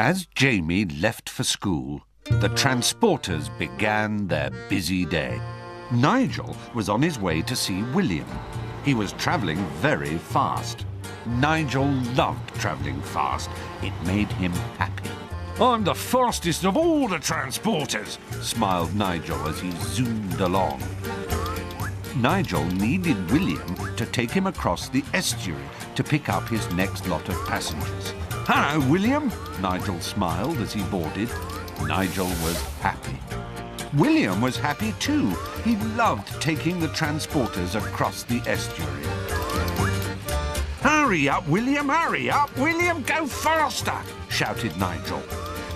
As Jamie left for school, the transporters began their busy day. Nigel was on his way to see William. He was travelling very fast. Nigel loved travelling fast. It made him happy. "I'm the fastest of all the transporters," smiled Nigel as he zoomed along. Nigel needed William to take him across the estuary to pick up his next lot of passengers. "Hello, William," Nigel smiled as he boarded. Nigel was happy. William was happy too. He loved taking the transporters across the estuary. "Hurry up, William, hurry up! William, go faster!" shouted Nigel.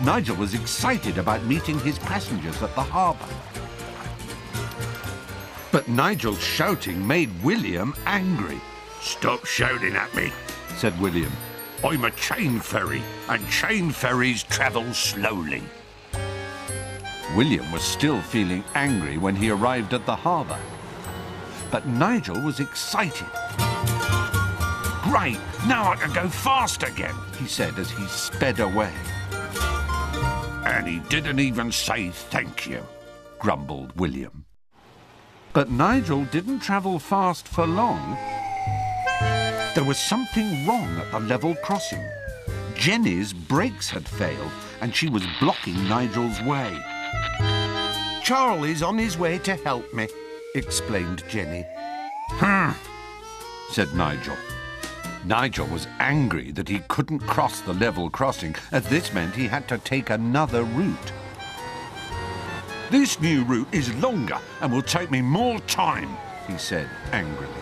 Nigel was excited about meeting his passengers at the harbour. But Nigel's shouting made William angry. "Stop shouting at me," said William. "I'm a chain ferry, and chain ferries travel slowly." William was still feeling angry when he arrived at the harbour. But Nigel was excited. "Great, now I can go fast again," he said as he sped away. "And he didn't even say thank you," grumbled William. But Nigel didn't travel fast for long. There was something wrong at the level crossing. Jenny's brakes had failed and she was blocking Nigel's way. "Charlie's on his way to help me," explained Jenny. Said Nigel. Nigel was angry that he couldn't cross the level crossing, as this meant he had to take another route. "This new route is longer and will take me more time," he said angrily.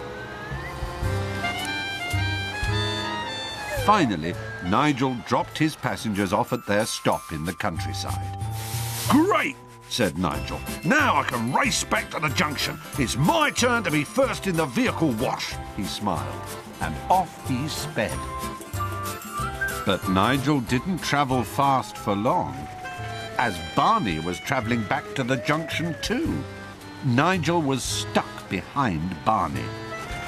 Finally, Nigel dropped his passengers off at their stop in the countryside. "Great!" said Nigel. "Now I can race back to the junction. It's my turn to be first in the vehicle wash," he smiled, and off he sped. But Nigel didn't travel fast for long, as Barney was travelling back to the junction too. Nigel was stuck behind Barney,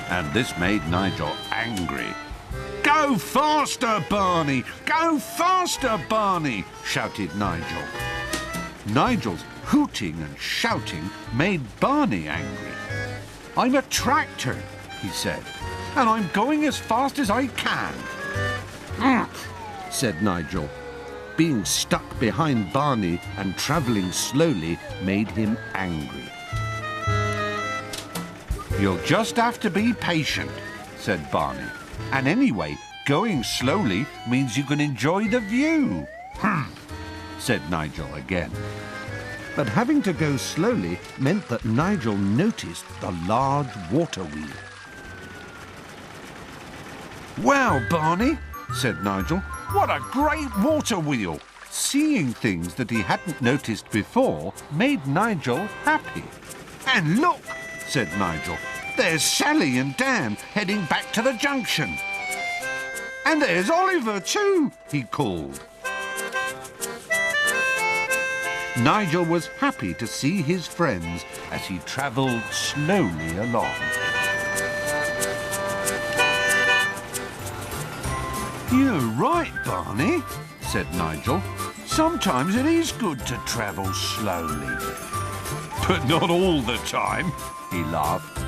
and this made Nigel angry. "Go faster, Barney! Go faster, Barney!" shouted Nigel. Nigel's hooting and shouting made Barney angry. "I'm a tractor," he said, "and I'm going as fast as I can." Said Nigel. Being stuck behind Barney and travelling slowly made him angry. "You'll just have to be patient," said Barney. "And anyway, going slowly means you can enjoy the view." Said Nigel again. But having to go slowly meant that Nigel noticed the large water wheel. "Well, Barney," said Nigel, "what a great water wheel!" Seeing things that he hadn't noticed before made Nigel happy. "And look," said Nigel, "there's Sally and Dan heading back to the junction. And there's Oliver too," he called. Nigel was happy to see his friends as he travelled slowly along. "You're right, Barney," said Nigel. "Sometimes it is good to travel slowly." "But not all the time," he laughed.